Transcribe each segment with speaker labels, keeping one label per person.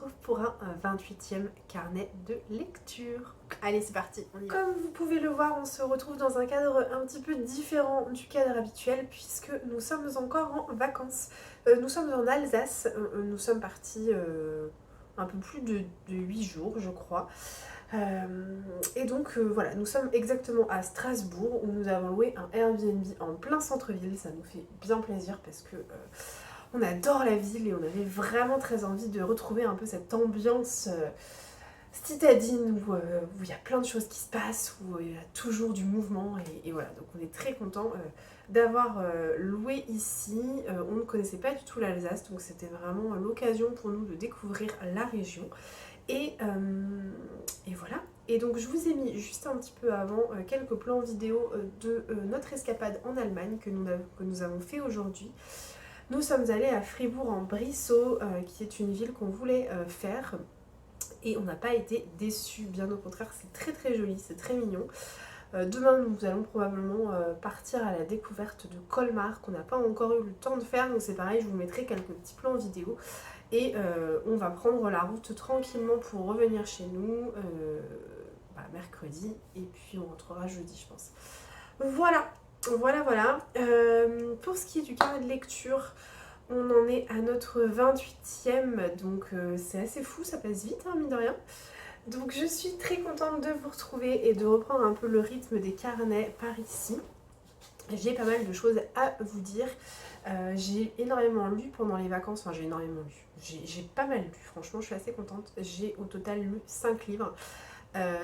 Speaker 1: retrouve pour un 28e carnet de lecture. Allez, c'est parti, on y va. Comme vous pouvez le voir, on se retrouve dans un cadre un petit peu différent du cadre habituel puisque nous sommes encore en vacances. Nous sommes en Alsace, nous sommes partis un peu plus de 8 jours je crois. Et donc voilà, nous sommes exactement à Strasbourg où nous avons loué un Airbnb en plein centre-ville. Ça nous fait bien plaisir parce que on adore la ville et on avait vraiment très envie de retrouver un peu cette ambiance citadine où il y a plein de choses qui se passent, où il y a toujours du mouvement et voilà, donc on est très content d'avoir loué ici. On ne connaissait pas du tout l'Alsace, donc c'était vraiment l'occasion pour nous de découvrir la région. Et voilà. Et donc je vous ai mis juste un petit peu avant quelques plans vidéo de notre escapade en Allemagne que nous avons fait aujourd'hui. Nous sommes allés à Fribourg-en-Brisau, qui est une ville qu'on voulait faire. Et on n'a pas été déçus, bien au contraire, c'est très très joli, c'est très mignon. Demain nous allons probablement partir à la découverte de Colmar qu'on n'a pas encore eu le temps de faire, donc c'est pareil, je vous mettrai quelques petits plans vidéo. Et on va prendre la route tranquillement pour revenir chez nous mercredi, et puis on rentrera jeudi je pense. Voilà. Pour ce qui est du carnet de lecture, on en est à notre 28e, donc c'est assez fou, ça passe vite hein, mine de rien. Donc je suis très contente de vous retrouver et de reprendre un peu le rythme des carnets par ici. J'ai pas mal de choses à vous dire. J'ai énormément lu pendant les vacances, enfin j'ai énormément lu, j'ai pas mal lu, franchement je suis assez contente. J'ai au total lu 5 livres.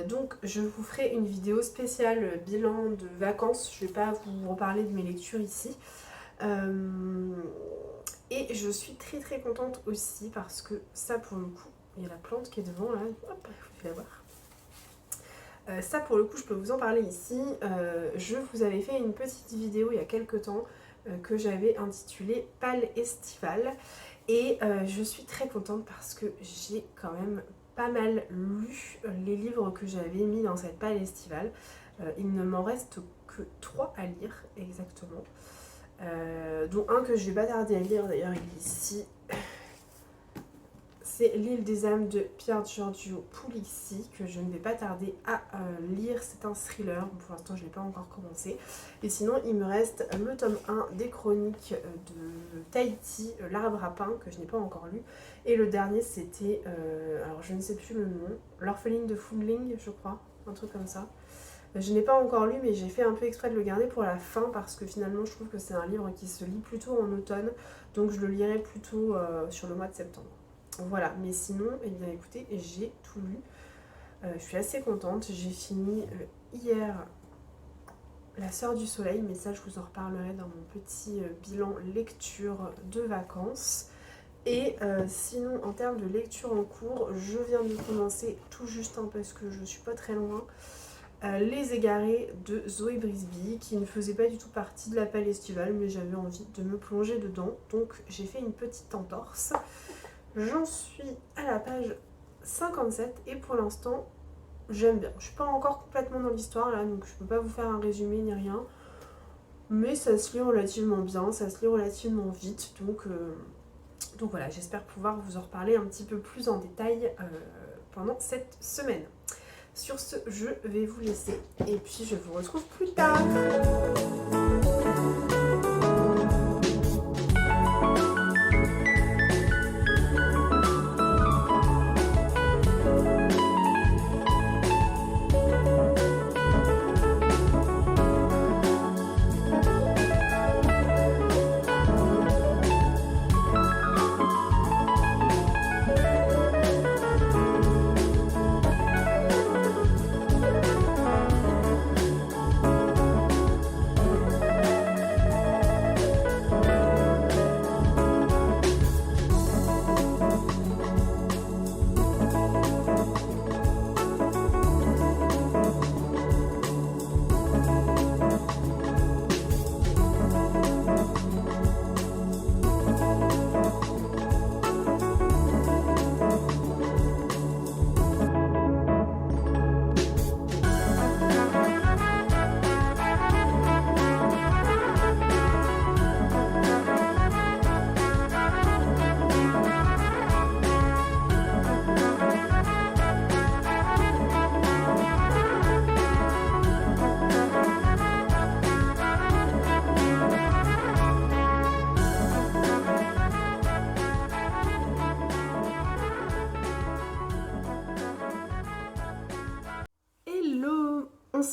Speaker 1: Donc je vous ferai une vidéo spéciale bilan de vacances, je vais pas vous reparler de mes lectures ici. Et je suis très très contente aussi parce que ça pour le coup, il y a la plante qui est devant là, hop, vous pouvez la voir. Ça pour le coup je peux vous en parler ici. Je vous avais fait une petite vidéo il y a quelques temps que j'avais intitulée Palle estivale. Et je suis très contente parce que j'ai quand même pas mal lu les livres que j'avais mis dans cette palle estivale. Il ne m'en reste que 3 à lire exactement. Dont un que je vais pas tarder à lire, d'ailleurs il est ici. C'est L'île des âmes de Pier Giorgio Puglisi que je ne vais pas tarder à lire. C'est un thriller, pour l'instant je ne l'ai pas encore commencé. Et sinon il me reste le tome 1 des chroniques de Tahiti, L'Arbre à pain, que je n'ai pas encore lu. Et le dernier c'était, alors je ne sais plus le nom, L'orpheline de Fundling je crois, un truc comme ça. Je n'ai pas encore lu mais j'ai fait un peu exprès de le garder pour la fin parce que finalement je trouve que c'est un livre qui se lit plutôt en automne. Donc je le lirai plutôt sur le mois de septembre. Voilà, mais sinon, eh bien écoutez, j'ai tout lu. Je suis assez contente. J'ai fini hier La Sœur du Soleil, mais ça je vous en reparlerai dans mon petit bilan lecture de vacances. Et sinon, en termes de lecture en cours, je viens de commencer tout juste parce que je suis pas très loin. Les Égarés de Zoé Brisby, qui ne faisait pas du tout partie de la palle estivale, mais j'avais envie de me plonger dedans. Donc j'ai fait une petite entorse. J'en suis à la page 57 et pour l'instant j'aime bien. Je suis pas encore complètement dans l'histoire là, donc je peux pas vous faire un résumé ni rien. Mais ça se lit relativement bien, ça se lit relativement vite. Donc voilà, j'espère pouvoir vous en reparler un petit peu plus en détail pendant cette semaine. Sur ce, je vais vous laisser et puis je vous retrouve plus tard.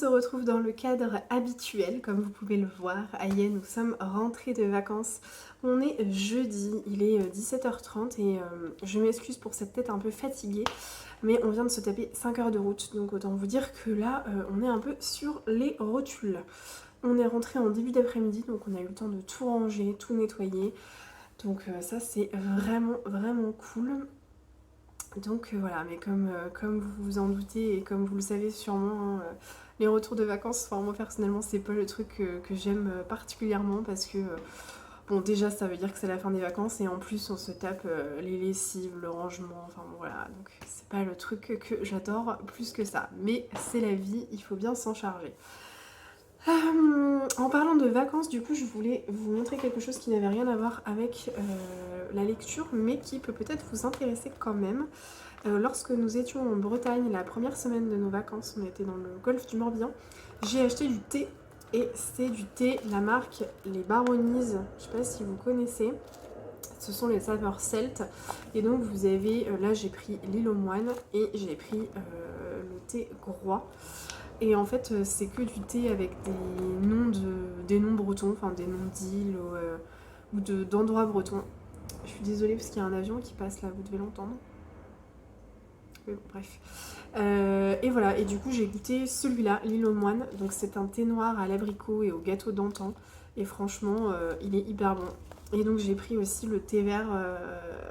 Speaker 1: se retrouve dans le cadre habituel, comme vous pouvez le voir. Aïe, nous sommes rentrés de vacances. On est jeudi, il est 17h30 et je m'excuse pour cette tête un peu fatiguée, mais on vient de se taper 5 heures de route, donc autant vous dire que là, on est un peu sur les rotules. On est rentré en début d'après-midi, donc on a eu le temps de tout ranger, tout nettoyer. Donc ça, c'est vraiment, vraiment cool. Donc voilà, mais comme vous vous en doutez et comme vous le savez sûrement, hein, les retours de vacances, enfin moi personnellement c'est pas le truc que j'aime particulièrement parce que bon déjà ça veut dire que c'est la fin des vacances et en plus on se tape les lessives, le rangement, enfin bon, voilà, donc c'est pas le truc que j'adore plus que ça, mais c'est la vie, il faut bien s'en charger. En parlant de vacances, du coup, je voulais vous montrer quelque chose qui n'avait rien à voir avec la lecture, mais qui peut peut-être vous intéresser quand même. Lorsque nous étions en Bretagne, la première semaine de nos vacances, on était dans le golfe du Morbihan, j'ai acheté du thé, et c'est du thé, la marque Les Baronnies, je sais pas si vous connaissez. Ce sont les saveurs celtes, et donc vous avez, là j'ai pris l'île aux moines, et j'ai pris le thé groix. Et en fait, c'est que du thé avec des noms bretons, enfin des noms d'îles ou d'endroits bretons. Je suis désolée parce qu'il y a un avion qui passe là, vous devez l'entendre. Mais bon, bref. Et voilà, et du coup j'ai goûté celui-là, l'île aux moines. Donc c'est un thé noir à l'abricot et au gâteau d'antan. Et franchement, il est hyper bon. Et donc j'ai pris aussi le thé vert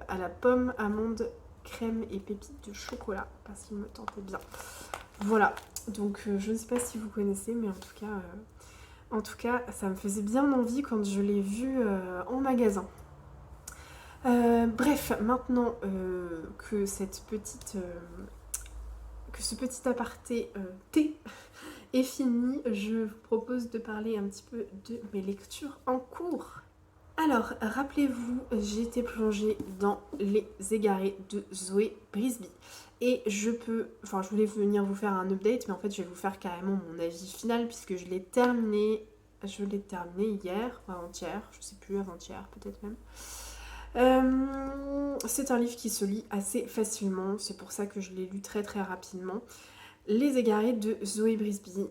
Speaker 1: à la pomme, amande, crème et pépites de chocolat parce qu'il me tentait bien. Voilà, donc je ne sais pas si vous connaissez, mais en tout cas, ça me faisait bien envie quand je l'ai vu en magasin. Bref, maintenant que ce petit aparté thé est fini, je vous propose de parler un petit peu de mes lectures en cours. Alors, rappelez-vous, j'ai été plongée dans Les Égarés de Zoé Brisby. Et je voulais venir vous faire un update, mais en fait, je vais vous faire carrément mon avis final, puisque je l'ai terminé hier, avant-hier, je sais plus, avant-hier, peut-être même. C'est un livre qui se lit assez facilement, c'est pour ça que je l'ai lu très très rapidement. Les Égarés de Zoé Brisby.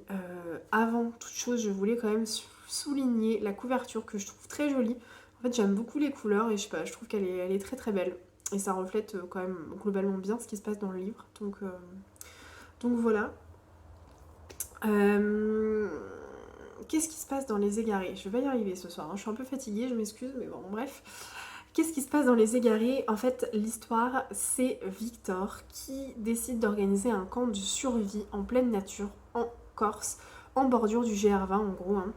Speaker 1: Avant toute chose, je voulais quand même souligner la couverture que je trouve très jolie. En fait, j'aime beaucoup les couleurs et je sais pas, je trouve qu'elle est très très belle. Et ça reflète quand même globalement bien ce qui se passe dans le livre. Donc voilà. Qu'est-ce qui se passe dans Les Égarés? Je vais pas y arriver ce soir, hein. Je suis un peu fatiguée, je m'excuse, mais bon, bref. Qu'est-ce qui se passe dans Les Égarés? En fait, l'histoire, c'est Victor qui décide d'organiser un camp de survie en pleine nature, en Corse, en bordure du GR20 en gros, hein.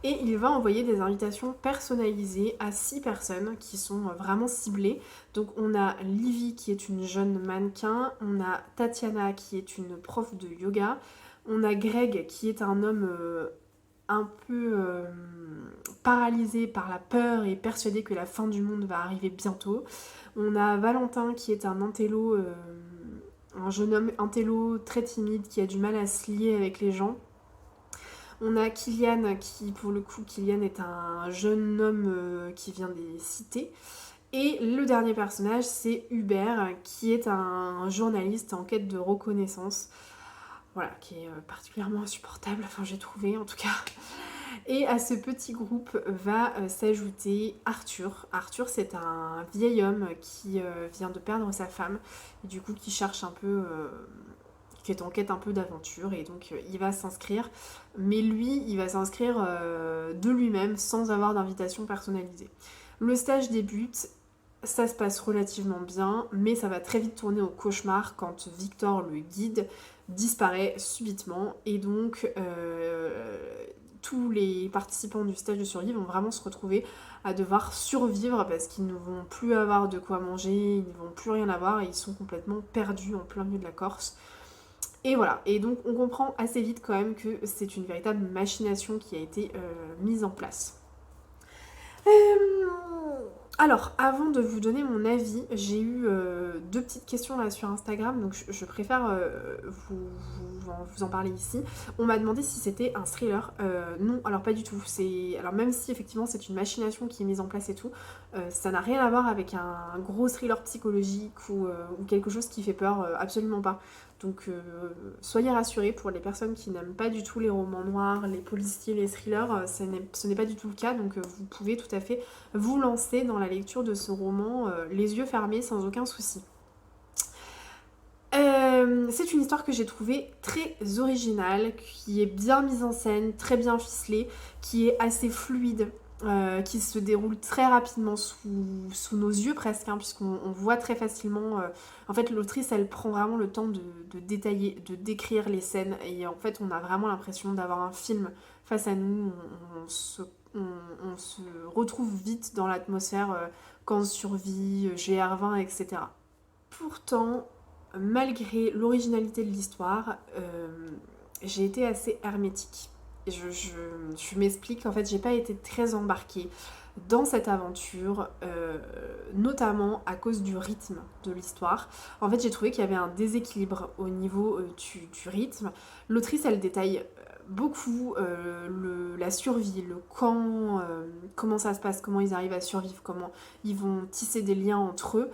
Speaker 1: Et il va envoyer des invitations personnalisées à 6 personnes qui sont vraiment ciblées. Donc on a Livy qui est une jeune mannequin, on a Tatiana qui est une prof de yoga, on a Greg qui est un homme un peu paralysé par la peur et persuadé que la fin du monde va arriver bientôt. On a Valentin qui est un intello, un jeune homme intello très timide qui a du mal à se lier avec les gens. On a Kylian qui, pour le coup, Kylian est un jeune homme qui vient des cités. Et le dernier personnage, c'est Hubert, qui est un journaliste en quête de reconnaissance. Voilà, qui est particulièrement insupportable, enfin j'ai trouvé en tout cas. Et à ce petit groupe va s'ajouter Arthur. Arthur, c'est un vieil homme qui vient de perdre sa femme, et du coup qui cherche un peu... qui est en quête un peu d'aventure, et donc il va s'inscrire, mais lui, il va s'inscrire de lui-même sans avoir d'invitation personnalisée. Le stage débute, ça se passe relativement bien, mais ça va très vite tourner au cauchemar quand Victor, le guide, disparaît subitement, et donc tous les participants du stage de survie vont vraiment se retrouver à devoir survivre parce qu'ils ne vont plus avoir de quoi manger, ils ne vont plus rien avoir, et ils sont complètement perdus en plein milieu de la Corse. Et voilà, et donc on comprend assez vite quand même que c'est une véritable machination qui a été mise en place. Alors, avant de vous donner mon avis, j'ai eu 2 petites questions là sur Instagram, donc je préfère vous en parler ici. On m'a demandé si c'était un thriller. Non, alors pas du tout. Alors même si effectivement c'est une machination qui est mise en place et tout, ça n'a rien à voir avec un gros thriller psychologique ou quelque chose qui fait peur, absolument pas. Donc soyez rassurés, pour les personnes qui n'aiment pas du tout les romans noirs, les policiers, les thrillers, ce n'est pas du tout le cas, donc vous pouvez tout à fait vous lancer dans la lecture de ce roman les yeux fermés sans aucun souci. C'est une histoire que j'ai trouvée très originale, qui est bien mise en scène, très bien ficelée, qui est assez fluide, qui se déroule très rapidement sous nos yeux presque, hein, puisqu'on voit très facilement... en fait, l'autrice, elle prend vraiment le temps de détailler, de décrire les scènes, et en fait, on a vraiment l'impression d'avoir un film face à nous. On se retrouve vite dans l'atmosphère Camp Survie, GR20, etc. Pourtant, malgré l'originalité de l'histoire, j'ai été assez hermétique. Je m'explique, en fait, j'ai pas été très embarquée dans cette aventure, notamment à cause du rythme de l'histoire. En fait, j'ai trouvé qu'il y avait un déséquilibre au niveau du rythme. L'autrice, elle détaille beaucoup la survie, le camp, comment ça se passe, comment ils arrivent à survivre, comment ils vont tisser des liens entre eux.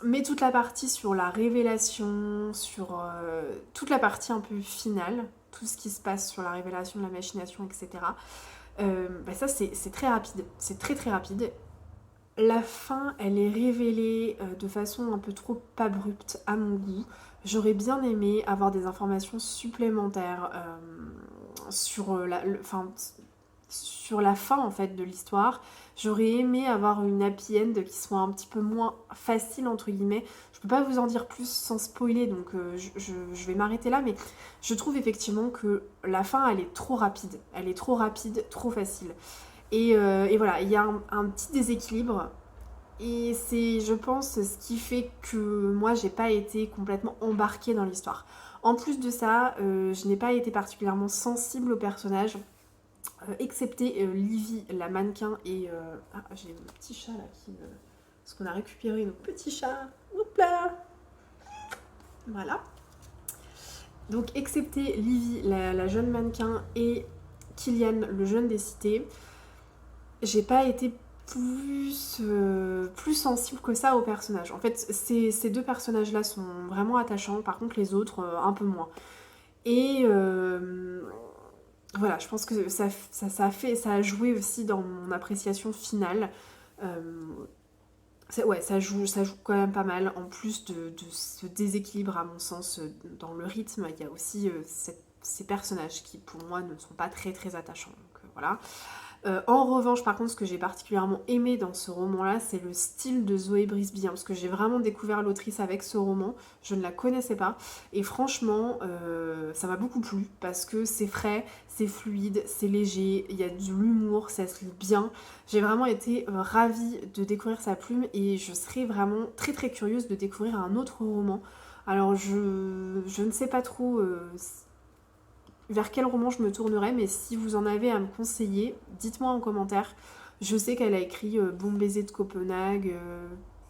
Speaker 1: Mais toute la partie sur la révélation, sur toute la partie un peu finale, tout ce qui se passe sur la révélation de la machination, etc. Ça c'est très rapide, c'est très très rapide. La fin, elle est révélée de façon un peu trop abrupte à mon goût. J'aurais bien aimé avoir des informations supplémentaires sur sur la fin en fait de l'histoire. J'aurais aimé avoir une happy end qui soit un petit peu moins facile entre guillemets. Je peux pas vous en dire plus sans spoiler, donc je vais m'arrêter là, mais je trouve effectivement que la fin elle est trop rapide. Elle est trop rapide, trop facile. Et voilà, il y a un petit déséquilibre. Et c'est, je pense, ce qui fait que moi, j'ai pas été complètement embarquée dans l'histoire. En plus de ça, je n'ai pas été particulièrement sensible au personnage, excepté Livy, la mannequin, et... Ah, j'ai mon petit chat là qui... Parce qu'on a récupéré nos petits chats. Hop là. Voilà. Donc, excepté Livy, la jeune mannequin, et Killian, le jeune des cités, j'ai pas été plus sensible que ça au personnage. En fait, ces deux personnages-là sont vraiment attachants, par contre les autres, un peu moins. Et voilà, je pense que ça a joué aussi dans mon appréciation finale. Ça joue quand même pas mal. En plus de ce déséquilibre, à mon sens, dans le rythme, il y a aussi ces personnages qui, pour moi, ne sont pas très très attachants. Donc voilà. En revanche, par contre, ce que j'ai particulièrement aimé dans ce roman-là, c'est le style de Zoé Brisby, hein, parce que j'ai vraiment découvert l'autrice avec ce roman, je ne la connaissais pas, et franchement, ça m'a beaucoup plu, parce que c'est frais, c'est fluide, c'est léger, il y a de l'humour, ça se lit bien. J'ai vraiment été ravie de découvrir sa plume, et je serais vraiment très très curieuse de découvrir un autre roman. Alors je ne sais pas trop... vers quel roman je me tournerais, mais si vous en avez à me conseiller, dites-moi en commentaire. Je sais qu'elle a écrit Bon baiser de Copenhague,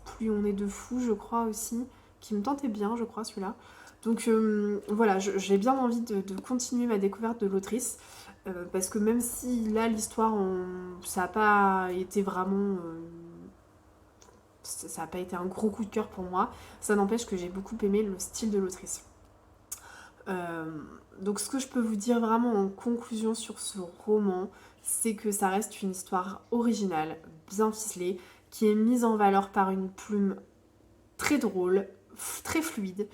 Speaker 1: Plus on est de fous, je crois aussi, qui me tentait bien, je crois, celui-là. Donc voilà, j'ai bien envie de continuer ma découverte de l'autrice, parce que même si là, l'histoire, ça n'a pas été vraiment... ça n'a pas été un gros coup de cœur pour moi, ça n'empêche que j'ai beaucoup aimé le style de l'autrice. Donc ce que je peux vous dire vraiment en conclusion sur ce roman, c'est que ça reste une histoire originale, bien ficelée, qui est mise en valeur par une plume très drôle, très fluide,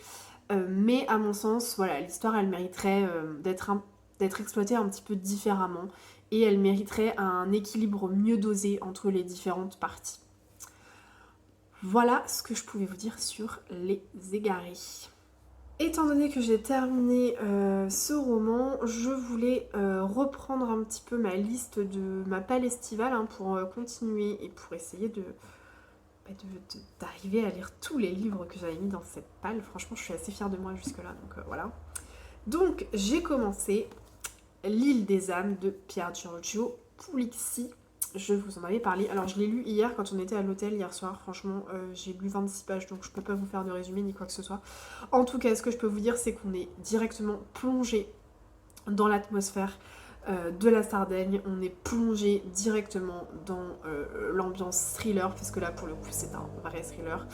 Speaker 1: mais à mon sens, voilà, l'histoire elle mériterait d'être exploitée un petit peu différemment, et elle mériterait un équilibre mieux dosé entre les différentes parties. Voilà ce que je pouvais vous dire sur Les Égarés. Étant donné que j'ai terminé ce roman, je voulais reprendre un petit peu ma liste de ma palle estivale, hein, pour continuer et pour essayer d'arriver à lire tous les livres que j'avais mis dans cette palle. Franchement, je suis assez fière de moi jusque-là, donc voilà. Donc, j'ai commencé L'île des âmes de Pier Giorgio Pugliese. Je vous en avais parlé. Alors, je l'ai lu hier quand on était à l'hôtel hier soir. Franchement, j'ai lu 26 pages, donc je peux pas vous faire de résumé ni quoi que ce soit. En tout cas, ce que je peux vous dire, c'est qu'on est directement plongé dans l'atmosphère de la Sardaigne. On est plongé directement dans l'ambiance thriller, parce que là, pour le coup, c'est un vrai thriller.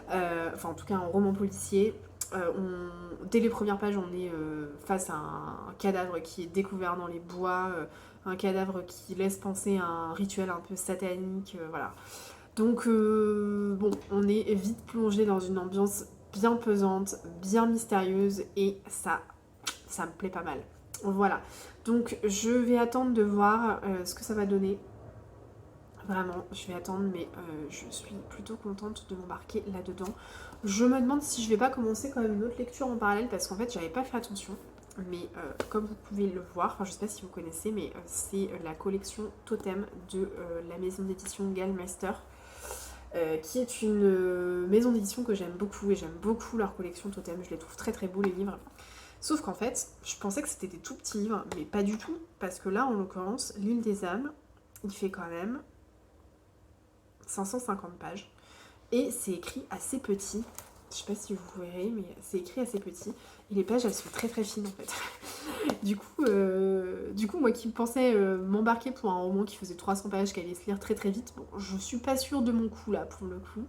Speaker 1: Enfin, en tout cas, un roman policier. Dès les premières pages, on est face à un cadavre qui est découvert dans les bois, un cadavre qui laisse penser à un rituel un peu satanique, voilà. Donc bon, on est vite plongé dans une ambiance bien pesante, bien mystérieuse, et ça me plaît pas mal. Voilà, donc je vais attendre de voir ce que ça va donner. Vraiment, je vais attendre, mais je suis plutôt contente de m'embarquer là-dedans. Je me demande si je vais pas commencer quand même une autre lecture en parallèle, parce qu'en fait j'avais pas fait attention. Mais comme vous pouvez le voir, enfin je sais pas si vous connaissez, mais c'est la collection Totem de la maison d'édition Gallmeister, qui est une maison d'édition que j'aime beaucoup, et j'aime beaucoup leur collection Totem, je les trouve très très beaux les livres. Sauf qu'en fait, je pensais que c'était des tout petits livres, mais pas du tout, parce que là en l'occurrence, L'île des âmes, il fait quand même 550 pages. Et c'est écrit assez petit. Je sais pas si vous verrez, mais c'est écrit assez petit. Et les pages, elles sont très très fines en fait. du coup, moi qui pensais m'embarquer pour un roman qui faisait 300 pages, qui allait se lire très très vite, bon, je suis pas sûre de mon coup là pour le coup.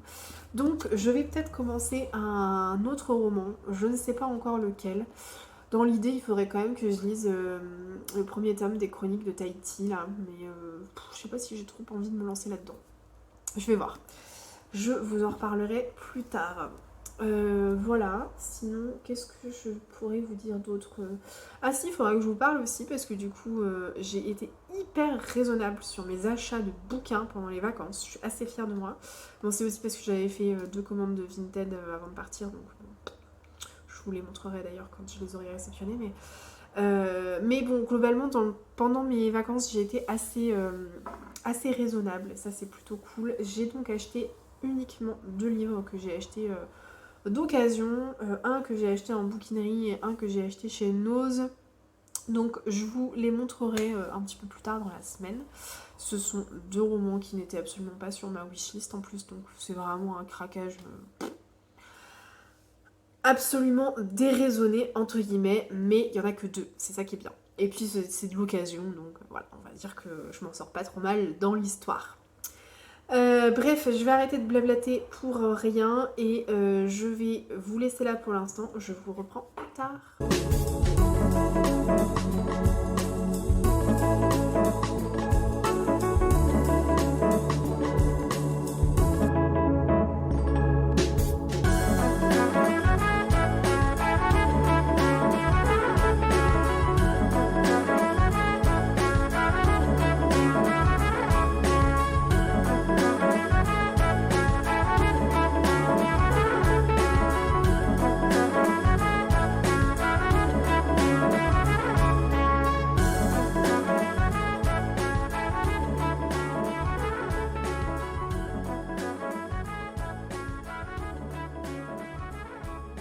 Speaker 1: Donc je vais peut-être commencer un autre roman. Je ne sais pas encore lequel. Dans l'idée, il faudrait quand même que je lise le premier tome des Chroniques de Tahiti là. Mais je sais pas si j'ai trop envie de me lancer là-dedans. Je vais voir. Je vous en reparlerai plus tard. Voilà, sinon, qu'est-ce que je pourrais vous dire d'autre? Ah si, il faudra que je vous parle aussi, parce que du coup, j'ai été hyper raisonnable sur mes achats de bouquins pendant les vacances. Je suis assez fière de moi. Bon, c'est aussi parce que j'avais fait 2 commandes de Vinted avant de partir, donc je vous les montrerai d'ailleurs quand je les aurai réceptionnées. Mais bon, globalement, pendant mes vacances, j'ai été assez raisonnable. Ça, c'est plutôt cool. J'ai donc acheté uniquement 2 livres que j'ai achetés d'occasion. Un que j'ai acheté en bouquinerie et un que j'ai acheté chez Nose. Donc, je vous les montrerai un petit peu plus tard dans la semaine. Ce sont 2 romans qui n'étaient absolument pas sur ma wishlist en plus. Donc, c'est vraiment un craquage absolument déraisonné entre guillemets, mais il y en a que 2, c'est ça qui est bien. Et puis c'est de l'occasion, donc voilà, on va dire que je m'en sors pas trop mal dans l'histoire. Bref, je vais arrêter de blablater pour rien, et je vais vous laisser là pour l'instant. Je vous reprends plus tard.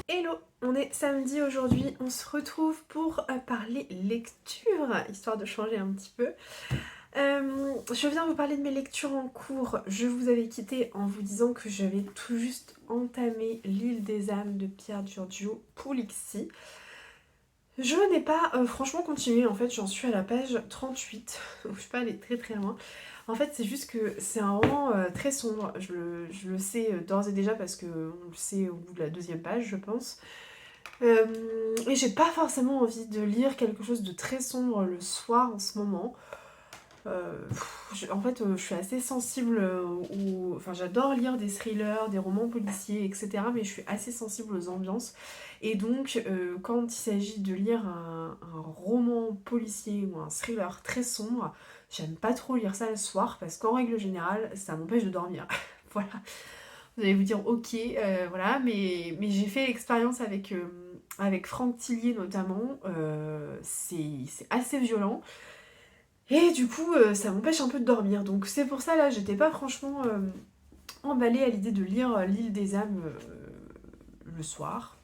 Speaker 1: Hello, on est samedi aujourd'hui, on se retrouve pour parler lecture, histoire de changer un petit peu. Je viens vous parler de mes lectures en cours. Je vous avais quitté en vous disant que j'avais tout juste entamé L'île des âmes de Pier Giorgio Puglisi. Je n'ai pas franchement continué, en fait j'en suis à la page 38, donc je suis pas allée très très loin. En fait c'est juste que c'est un roman très sombre, je le sais d'ores et déjà parce qu'on le sait au bout de la 2e page je pense. Et j'ai pas forcément envie de lire quelque chose de très sombre le soir en ce moment. En fait, je suis assez sensible Enfin, j'adore lire des thrillers, des romans policiers, etc. Mais je suis assez sensible aux ambiances. Et donc, quand il s'agit de lire un roman policier ou un thriller très sombre, j'aime pas trop lire ça le soir parce qu'en règle générale, ça m'empêche de dormir. Voilà. Vous allez vous dire, ok, voilà. Mais j'ai fait l'expérience avec Franck Tillier notamment. C'est assez violent. Et du coup, ça m'empêche un peu de dormir. Donc c'est pour ça, là, j'étais pas franchement emballée à l'idée de lire L'île des âmes le soir.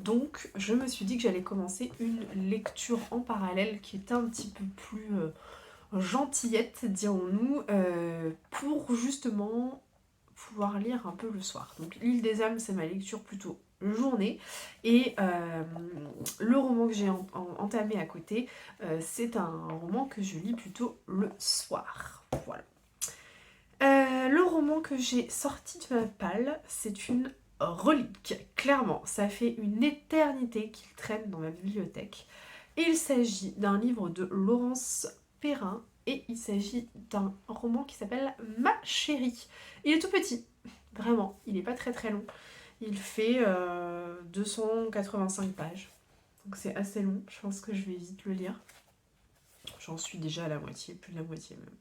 Speaker 1: Donc je me suis dit que j'allais commencer une lecture en parallèle qui est un petit peu plus gentillette, dirons-nous, pour justement pouvoir lire un peu le soir. Donc L'île des âmes, c'est ma lecture plutôt journée, et le roman que j'ai entamé à côté, c'est un roman que je lis plutôt le soir. Voilà. Le roman que j'ai sorti de ma palle, c'est une relique. Clairement, ça fait une éternité qu'il traîne dans ma bibliothèque. Il s'agit d'un livre de Laurence Perrin et il s'agit d'un roman qui s'appelle Ma chérie. Il est tout petit, vraiment, il n'est pas très très long. Il fait 285 pages, donc c'est assez long, je pense que je vais vite le lire. J'en suis déjà à la moitié, plus de la moitié même.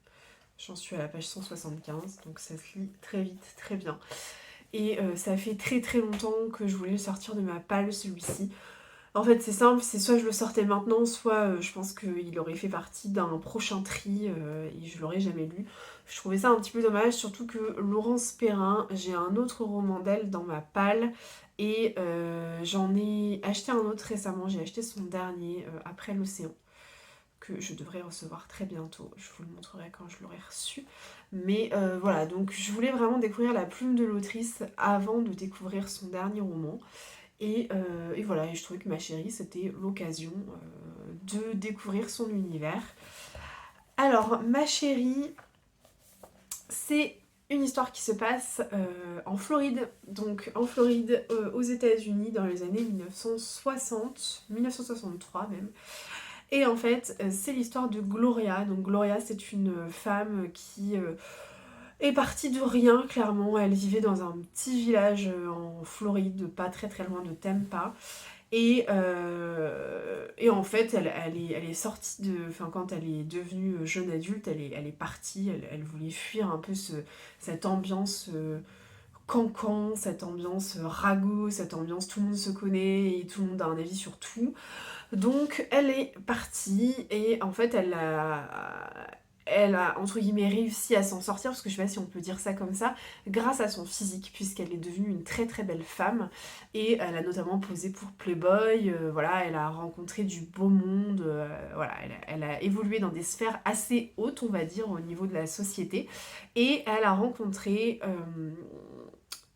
Speaker 1: J'en suis à la page 175, donc ça se lit très vite, très bien. Et ça fait très très longtemps que je voulais le sortir de ma palle, celui-ci. En fait, c'est simple, c'est soit je le sortais maintenant, soit je pense qu'il aurait fait partie d'un prochain tri et je l'aurais jamais lu. Je trouvais ça un petit peu dommage, surtout que Laurence Perrin, j'ai un autre roman d'elle dans ma palle et j'en ai acheté un autre récemment. J'ai acheté son dernier, Après l'océan, que je devrais recevoir très bientôt. Je vous le montrerai quand je l'aurai reçu. Mais voilà, donc je voulais vraiment découvrir la plume de l'autrice avant de découvrir son dernier roman. Et voilà, et je trouvais que Ma chérie, c'était l'occasion de découvrir son univers. Alors, Ma chérie, c'est une histoire qui se passe en Floride. Donc en Floride, aux États-Unis, dans les années 1960, 1963 même. Et en fait, c'est l'histoire de Gloria. Donc Gloria, c'est une femme qui est partie de rien, clairement. Elle vivait dans un petit village en Floride, pas très très loin de Tampa. Et en fait, elle est sortie de... Enfin, quand elle est devenue jeune adulte, elle est partie, elle voulait fuir un peu cette ambiance cancan, cette ambiance ragot, cette ambiance tout le monde se connaît et tout le monde a un avis sur tout. Donc elle est partie et en fait elle a entre guillemets réussi à s'en sortir, parce que je sais pas si on peut dire ça comme ça, grâce à son physique, puisqu'elle est devenue une très très belle femme et elle a notamment posé pour Playboy, voilà, elle a rencontré du beau monde, voilà, elle a évolué dans des sphères assez hautes, on va dire, au niveau de la société, et elle a rencontré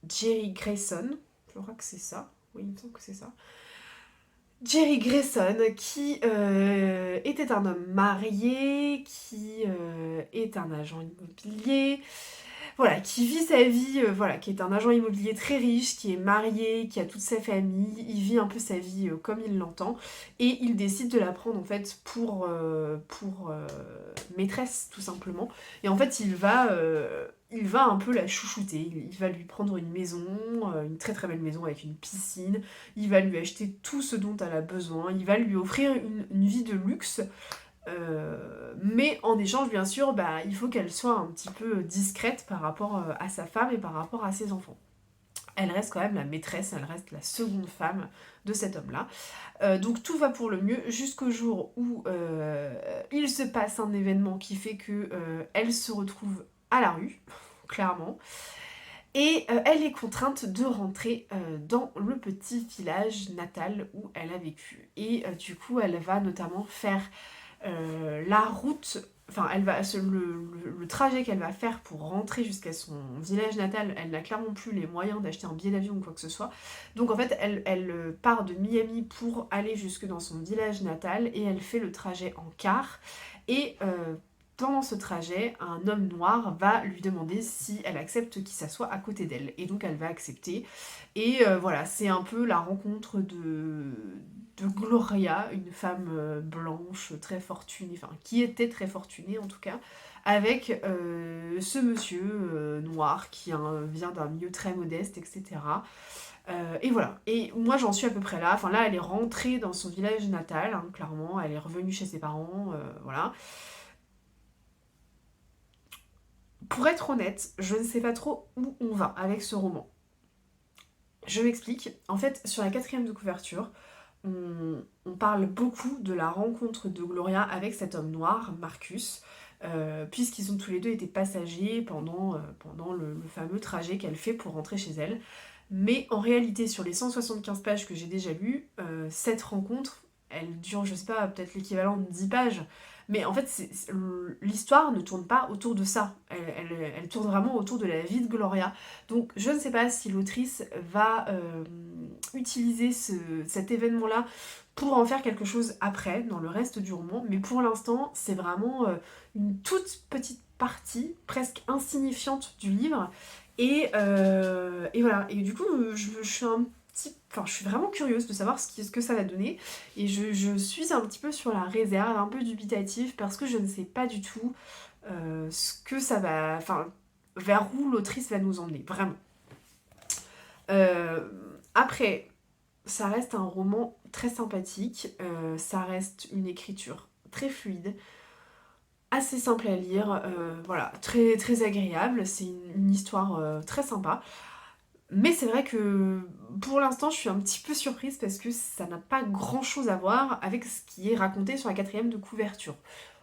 Speaker 1: Jerry Grayson, je crois que c'est ça, oui il me semble que c'est ça, Jerry Grayson, qui était un homme marié, qui est un agent immobilier, voilà, qui vit sa vie, voilà, qui est un agent immobilier très riche, qui est marié, qui a toute sa famille, il vit un peu sa vie comme il l'entend, et il décide de la prendre en fait pour maîtresse tout simplement. Et en fait il va un peu la chouchouter, il va lui prendre une maison, une très très belle maison avec une piscine, il va lui acheter tout ce dont elle a besoin, il va lui offrir une vie de luxe. Mais en échange, bien sûr, bah, il faut qu'elle soit un petit peu discrète par rapport à sa femme et par rapport à ses enfants. Elle reste quand même la maîtresse, elle reste la seconde femme de cet homme-là. Donc tout va pour le mieux jusqu'au jour où il se passe un événement qui fait que elle se retrouve à la rue, clairement. Et elle est contrainte de rentrer dans le petit village natal où elle a vécu. Et du coup, elle va notamment faire la route, enfin le trajet qu'elle va faire pour rentrer jusqu'à son village natal, elle n'a clairement plus les moyens d'acheter un billet d'avion ou quoi que ce soit. Donc en fait, elle part de Miami pour aller jusque dans son village natal et elle fait le trajet en car. Et pendant ce trajet, un homme noir va lui demander si elle accepte qu'il s'assoie à côté d'elle. Et donc elle va accepter. Et voilà, c'est un peu la rencontre de Gloria, une femme blanche très fortunée, enfin qui était très fortunée en tout cas, avec ce monsieur noir qui vient d'un milieu très modeste, etc. Et voilà, et moi j'en suis à peu près là, enfin là elle est rentrée dans son village natal, hein, clairement, elle est revenue chez ses parents, voilà. Pour être honnête, je ne sais pas trop où on va avec ce roman. Je m'explique, en fait sur la quatrième de couverture, on parle beaucoup de la rencontre de Gloria avec cet homme noir, Marcus, puisqu'ils ont tous les deux été passagers pendant le fameux trajet qu'elle fait pour rentrer chez elle. Mais en réalité, sur les 175 pages que j'ai déjà lues, cette rencontre, elle dure, je sais pas, peut-être l'équivalent de 10 pages.
Speaker 2: Mais en fait, l'histoire ne tourne pas autour de ça. Elle tourne vraiment autour de la vie de Gloria. Donc je ne sais pas si l'autrice va utiliser cet événement-là pour en faire quelque chose après, dans le reste du roman. Mais pour l'instant, c'est vraiment une toute petite partie, presque insignifiante du livre. Et voilà. Et du coup, je suis je suis vraiment curieuse de savoir ce que ça va donner. Et je suis un petit peu sur la réserve, un peu dubitative, parce que je ne sais pas du tout ce que ça va... Enfin, vers où l'autrice va nous emmener, vraiment. Après, ça reste un roman très sympathique, ça reste une écriture très fluide, assez simple à lire, voilà, très, très agréable, c'est une histoire très sympa. Mais c'est vrai que pour l'instant, je suis un petit peu surprise parce que ça n'a pas grand chose à voir avec ce qui est raconté sur la 4e de couverture.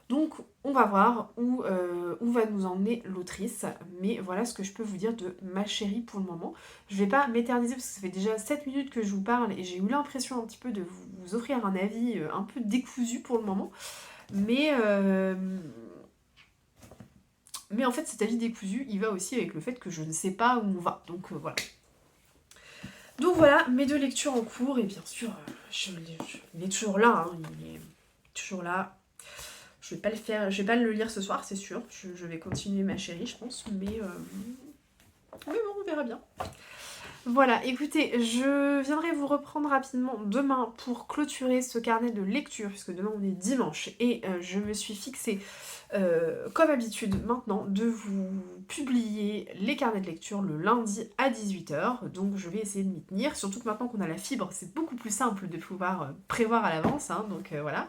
Speaker 2: Donc, on va voir où va nous emmener l'autrice. Mais voilà ce que je peux vous dire de Ma Chérie pour le moment. Je vais pas m'éterniser parce que ça fait déjà 7 minutes que je vous parle et j'ai eu l'impression un petit peu de vous offrir un avis un peu décousu pour le moment. Mais en fait, cet avis décousu, il va aussi avec le fait que je ne sais pas où on va. Donc voilà. Donc voilà, mes 2 lectures en cours, et bien sûr, il est toujours là, hein, il est toujours là. Je vais pas le faire, je vais pas le lire ce soir, c'est sûr. Je vais continuer Ma Chérie, je pense, mais bon, on verra bien. Voilà, écoutez, je viendrai vous reprendre rapidement demain pour clôturer ce carnet de lecture, puisque demain on est dimanche, et je me suis fixée, comme d'habitude maintenant, de vous publier les carnets de lecture le lundi à 18h, donc je vais essayer de m'y tenir, surtout que maintenant qu'on a la fibre, c'est beaucoup plus simple de pouvoir prévoir à l'avance, hein, donc voilà.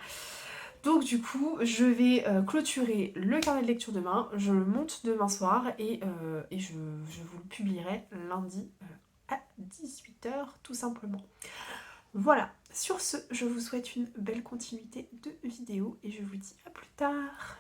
Speaker 2: Donc du coup, je vais clôturer le carnet de lecture demain, je le monte demain soir, et je vous le publierai lundi à 18h tout simplement. Voilà, sur ce, je vous souhaite une belle continuité de vidéo et je vous dis à plus tard.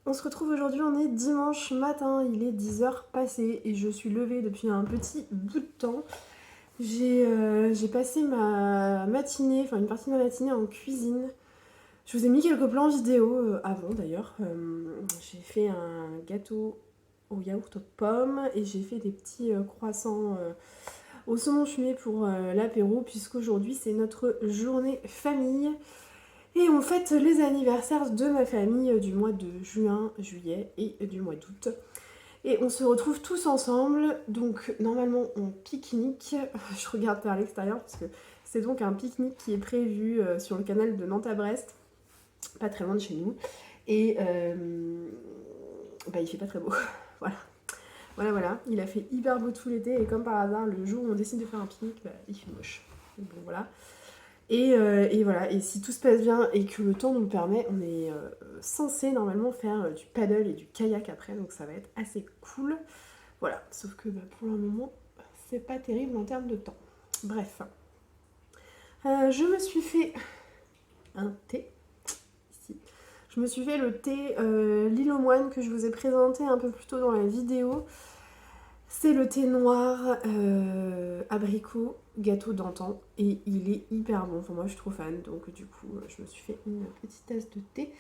Speaker 2: On se retrouve aujourd'hui, on est dimanche matin, il est 10h passé et je suis levée depuis un petit bout de temps. J'ai passé ma matinée, enfin une partie de ma matinée en cuisine. Je vous ai mis quelques plans vidéo avant d'ailleurs. J'ai fait un gâteau au yaourt aux pommes et j'ai fait des petits croissants au saumon fumé pour l'apéro puisqu'aujourd'hui c'est notre journée famille. Et on fête les anniversaires de ma famille du mois de juin, juillet et du mois d'août. Et on se retrouve tous ensemble, donc normalement on pique-nique. Je regarde par l'extérieur parce que c'est donc un pique-nique qui est prévu sur le canal de Nantes à Brest, pas très loin de chez nous. Et il fait pas très beau, voilà. Voilà, il a fait hyper beau tout l'été et comme par hasard, le jour où on décide de faire un pique-nique, il fait moche. Bon voilà. Et voilà, et si tout se passe bien et que le temps nous le permet, on est censé normalement faire du paddle et du kayak après, donc ça va être assez cool. Voilà, sauf que pour le moment, c'est pas terrible en termes de temps. Bref, je me suis fait un thé ici.
Speaker 1: Je me suis fait le thé l'île aux moines que je vous ai présenté un peu plus tôt dans la vidéo. C'est le thé noir abricot gâteau d'antan et il est hyper bon. Enfin, moi je suis trop fan, donc du coup je me suis fait une petite tasse de thé.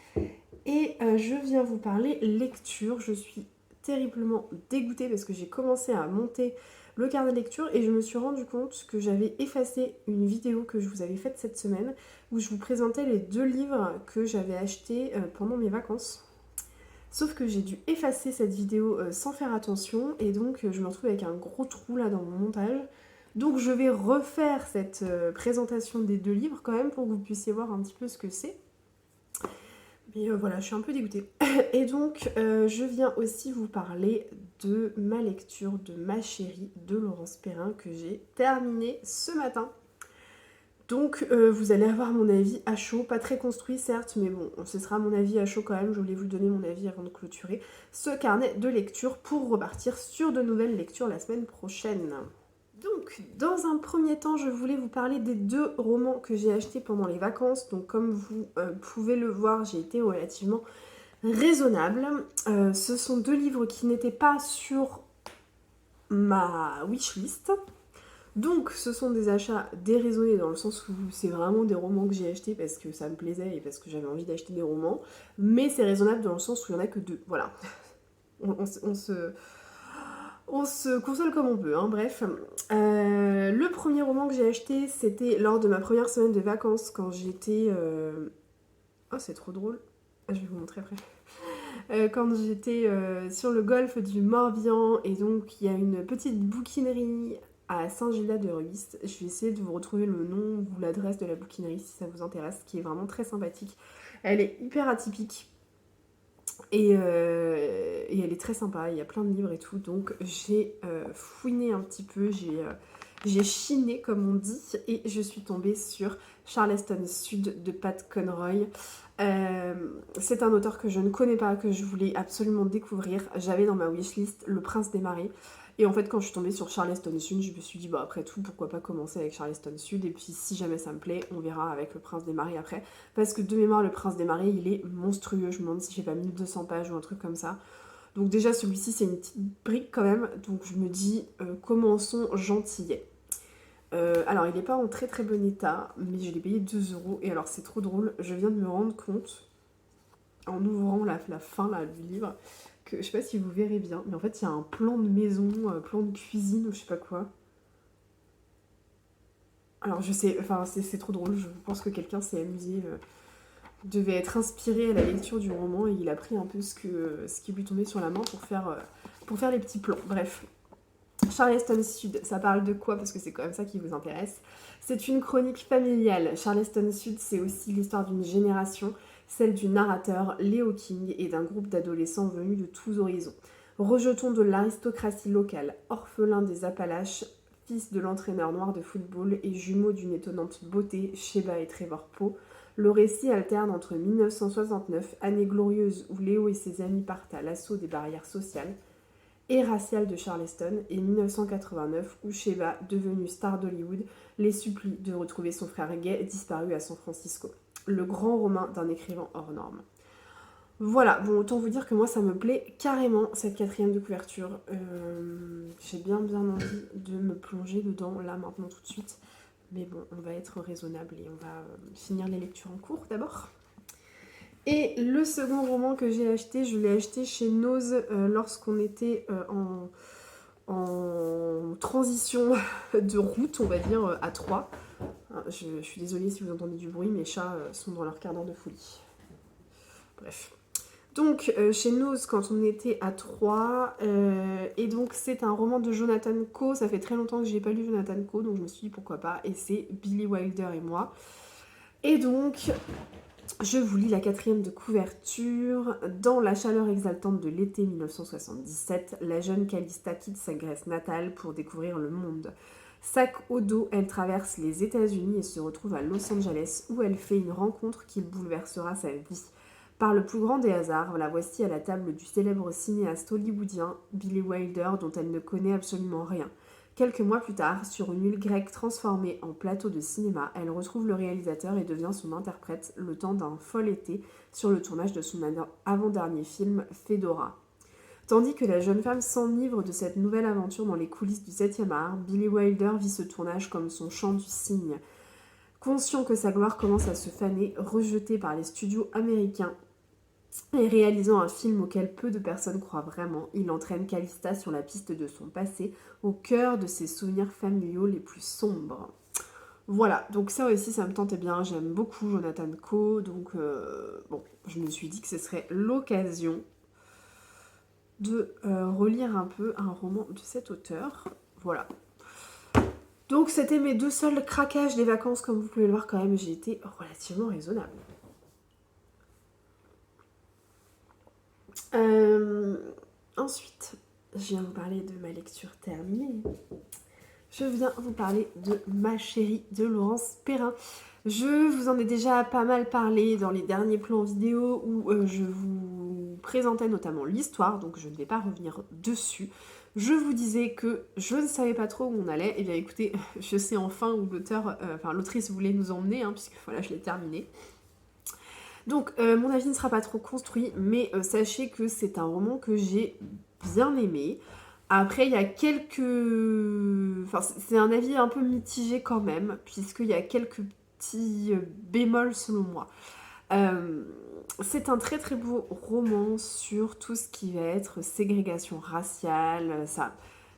Speaker 1: Et je viens vous parler lecture. Je suis terriblement dégoûtée parce que j'ai commencé à monter le carnet de lecture et je me suis rendu compte que j'avais effacé une vidéo que je vous avais faite cette semaine où je vous présentais les 2 livres que j'avais achetés pendant mes vacances. Sauf que j'ai dû effacer cette vidéo sans faire attention et donc je me retrouve avec un gros trou là dans mon montage. Donc je vais refaire cette présentation des 2 livres quand même pour que vous puissiez voir un petit peu ce que c'est. Mais voilà, je suis un peu dégoûtée. Et donc je viens aussi vous parler de ma lecture de Ma chérie de Laurence Perrin que j'ai terminée ce matin. Donc vous allez avoir mon avis à chaud, pas très construit certes, mais bon, ce sera mon avis à chaud quand même, je voulais vous donner mon avis avant de clôturer ce carnet de lecture pour repartir sur de nouvelles lectures la semaine prochaine. Donc, dans un premier temps, je voulais vous parler des 2 romans que j'ai achetés pendant les vacances. Donc comme vous pouvez le voir, j'ai été relativement raisonnable. Ce sont 2 livres qui n'étaient pas sur ma wishlist. Donc ce sont des achats déraisonnés dans le sens où c'est vraiment des romans que j'ai achetés parce que ça me plaisait et parce que j'avais envie d'acheter des romans. Mais c'est raisonnable dans le sens où il n'y en a que 2. Voilà. On se console comme on peut, hein, bref. Le premier roman que j'ai acheté, c'était lors de ma première semaine de vacances quand j'étais... Oh, c'est trop drôle. Je vais vous montrer après. Quand j'étais sur le golfe du Morbihan et donc il y a une petite bouquinerie à Saint-Gildas-de-Ruist. Je vais essayer de vous retrouver le nom ou l'adresse de la bouquinerie si ça vous intéresse, qui est vraiment très sympathique. Elle est hyper atypique et elle est très sympa, il y a plein de livres et tout, donc j'ai fouiné un petit peu, j'ai chiné comme on dit, et je suis tombée sur Charleston Sud de Pat Conroy. C'est un auteur que je ne connais pas, que je voulais absolument découvrir. J'avais dans ma wishlist Le Prince des Marais. Et en fait, quand je suis tombée sur Charleston Sud, je me suis dit, bah après tout, pourquoi pas commencer avec Charleston Sud. Et puis, si jamais ça me plaît, on verra avec Le Prince des Marais après. Parce que de mémoire, Le Prince des Marais, il est monstrueux. Je me demande si j'ai pas 1200 pages ou un truc comme ça. Donc déjà, celui-ci, c'est une petite brique quand même. Donc je me dis, commençons gentillet. Alors, il n'est pas en très très bon état, mais je l'ai payé 2 €. Et alors, c'est trop drôle, je viens de me rendre compte, en ouvrant la fin là, du livre, que je sais pas si vous verrez bien, mais en fait, il y a un plan de maison, plan de cuisine ou je sais pas quoi. Alors, je sais, enfin, c'est trop drôle, je pense que quelqu'un s'est amusé, devait être inspiré à la lecture du roman et il a pris un peu ce qui lui tombait sur la main pour faire les petits plans. Bref. Charleston Sud, ça parle de quoi? Parce que c'est quand même ça qui vous intéresse. C'est une chronique familiale. Charleston Sud, c'est aussi l'histoire d'une génération, celle du narrateur Léo King et d'un groupe d'adolescents venus de tous horizons. Rejetons de l'aristocratie locale, orphelin des Appalaches, fils de l'entraîneur noir de football et jumeaux d'une étonnante beauté, Sheba et Trevor Poe. Le récit alterne entre 1969, année glorieuse où Léo et ses amis partent à l'assaut des barrières sociales et raciale de Charleston, et 1989 où Sheba, devenue star d'Hollywood, les supplie de retrouver son frère gay disparu à San Francisco. Le grand roman d'un écrivain hors norme. Voilà, bon, autant vous dire que moi ça me plaît carrément cette 4e de couverture. J'ai bien envie de me plonger dedans là maintenant tout de suite. Mais bon, on va être raisonnable et on va finir les lectures en cours d'abord. Et le second roman que j'ai acheté, je l'ai acheté chez Nose lorsqu'on était en transition de route, on va dire, à Troyes. Je suis désolée si vous entendez du bruit, mes chats sont dans leur quart d'heure de folie. Bref. Donc, chez Nose, quand on était à Troyes, et donc c'est un roman de Jonathan Coe. Ça fait très longtemps que je n'ai pas lu Jonathan Coe, donc je me suis dit pourquoi pas. Et c'est Billy Wilder et moi. Et donc... je vous lis la 4e de couverture. Dans la chaleur exaltante de l'été 1977, la jeune Calista quitte sa Grèce natale pour découvrir le monde. Sac au dos, elle traverse les États-Unis et se retrouve à Los Angeles où elle fait une rencontre qui bouleversera sa vie. Par le plus grand des hasards, la voici à la table du célèbre cinéaste hollywoodien Billy Wilder dont elle ne connaît absolument rien. Quelques mois plus tard, sur une île grecque transformée en plateau de cinéma, elle retrouve le réalisateur et devient son interprète le temps d'un fol été sur le tournage de son avant-dernier film, Fedora. Tandis que la jeune femme s'enivre de cette nouvelle aventure dans les coulisses du 7e art, Billy Wilder vit ce tournage comme son chant du cygne. Conscient que sa gloire commence à se faner, rejeté par les studios américains et réalisant un film auquel peu de personnes croient vraiment, il entraîne Calista sur la piste de son passé, au cœur de ses souvenirs familiaux les plus sombres. Voilà, donc ça aussi ça me tentait bien, j'aime beaucoup Jonathan Coe, donc bon, je me suis dit que ce serait l'occasion de relire un peu un roman de cet auteur. Voilà. Donc c'était mes 2 seuls craquages des vacances, comme vous pouvez le voir quand même, j'ai été relativement raisonnable. Ensuite, je viens vous parler de ma lecture terminée. Je viens vous parler de Ma chérie de Laurence Perrin. Je vous en ai déjà pas mal parlé dans les derniers plans vidéo où je vous présentais notamment l'histoire, donc je ne vais pas revenir dessus. Je vous disais que je ne savais pas trop où on allait. Et bien écoutez, je sais enfin où l'autrice voulait nous emmener, hein, puisque voilà, je l'ai terminé. Donc mon avis ne sera pas trop construit, mais sachez que c'est un roman que j'ai bien aimé. Après, il y a quelques... Enfin, c'est un avis un peu mitigé quand même, puisqu'il y a quelques petits bémols selon moi. C'est un très très beau roman sur tout ce qui va être ségrégation raciale.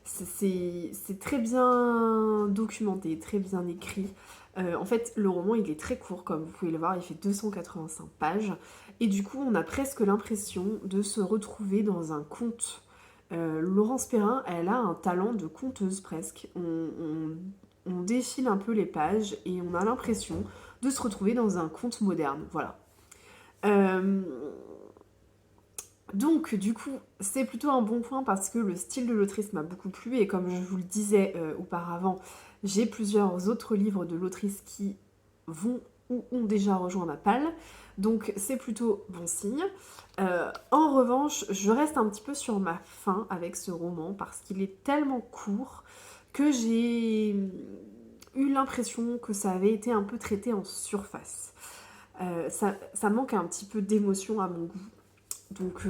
Speaker 1: C'est très bien documenté, très bien écrit. En fait, le roman, il est très court, comme vous pouvez le voir, il fait 285 pages. Et du coup, on a presque l'impression de se retrouver dans un conte. Laurence Perrin, elle a un talent de conteuse presque. On défile un peu les pages et on a l'impression de se retrouver dans un conte moderne. Voilà. Donc, du coup, c'est plutôt un bon point parce que le style de l'autrice m'a beaucoup plu et comme je vous le disais auparavant, j'ai plusieurs autres livres de l'autrice qui vont ou ont déjà rejoint ma palle. Donc, c'est plutôt bon signe. En revanche, je reste un petit peu sur ma faim avec ce roman parce qu'il est tellement court que j'ai eu l'impression que ça avait été un peu traité en surface. Ça manque un petit peu d'émotion à mon goût. Donc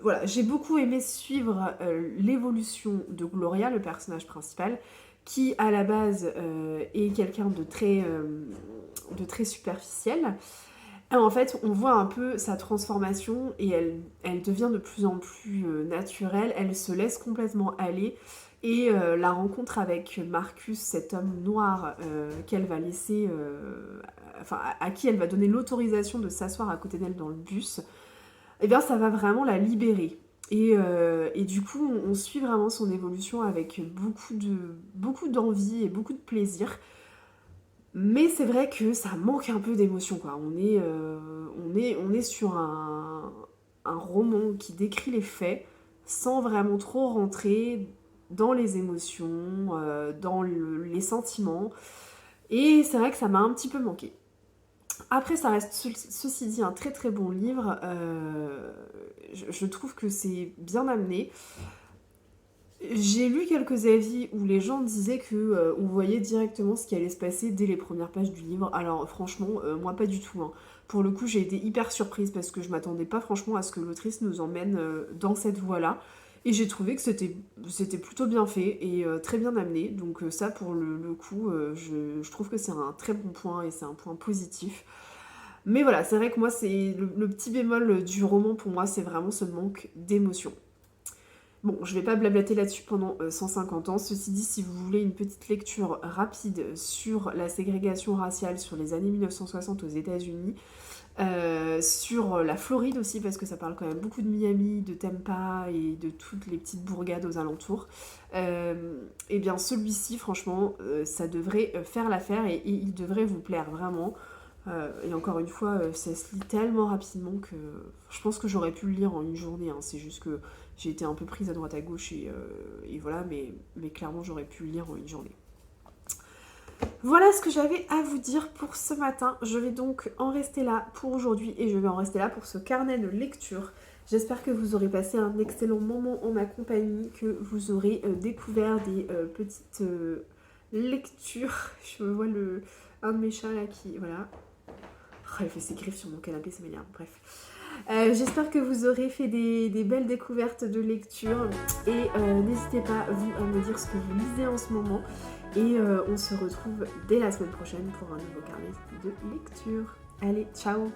Speaker 1: voilà, j'ai beaucoup aimé suivre l'évolution de Gloria, le personnage principal, qui à la base est quelqu'un de très superficiel. En fait, on voit un peu sa transformation et elle devient de plus en plus naturelle, elle se laisse complètement aller et la rencontre avec Marcus, cet homme noir qu'elle va laisser, à qui elle va donner l'autorisation de s'asseoir à côté d'elle dans le bus, eh bien ça va vraiment la libérer. Et du coup, on suit vraiment son évolution avec beaucoup d'envie et beaucoup de plaisir. Mais c'est vrai que ça manque un peu d'émotion, quoi. On est sur un roman qui décrit les faits sans vraiment trop rentrer dans les émotions, dans les sentiments. Et c'est vrai que ça m'a un petit peu manqué. Après, ça reste ceci dit un très très bon livre. Je trouve que c'est bien amené. J'ai lu quelques avis où les gens disaient que on voyait directement ce qui allait se passer dès les premières pages du livre. Alors franchement, moi pas du tout, hein. Pour le coup, j'ai été hyper surprise parce que je m'attendais pas franchement à ce que l'autrice nous emmène dans cette voie-là. Et j'ai trouvé que c'était plutôt bien fait et très bien amené. Donc ça, pour le coup, je trouve que c'est un très bon point et c'est un point positif. Mais voilà, c'est vrai que moi, c'est le petit bémol du roman pour moi, c'est vraiment ce manque d'émotion. Bon, je vais pas blablater là-dessus pendant 150 ans. Ceci dit, si vous voulez une petite lecture rapide sur la ségrégation raciale sur les années 1960 aux États-Unis, sur la Floride aussi, parce que ça parle quand même beaucoup de Miami, de Tampa et de toutes les petites bourgades aux alentours, et bien celui-ci, franchement, ça devrait faire l'affaire et il devrait vous plaire vraiment. Et encore une fois, ça se lit tellement rapidement que je pense que j'aurais pu le lire en une journée, hein. C'est juste que j'ai été un peu prise à droite à gauche et voilà, mais clairement j'aurais pu le lire en une journée. Voilà ce que j'avais à vous dire pour ce matin. Je vais donc en rester là pour aujourd'hui et je vais en rester là pour ce carnet de lecture. J'espère que vous aurez passé un excellent moment en ma compagnie, que vous aurez découvert des petites lectures. Je me vois un de mes chats là qui... Voilà. Oh, il fait ses griffes sur mon canapé, ça m'énerve. Bref. J'espère que vous aurez fait des belles découvertes de lecture. Et n'hésitez pas, vous, à me dire ce que vous lisez en ce moment. Et on se retrouve dès la semaine prochaine pour un nouveau carnet de lecture. Allez, ciao!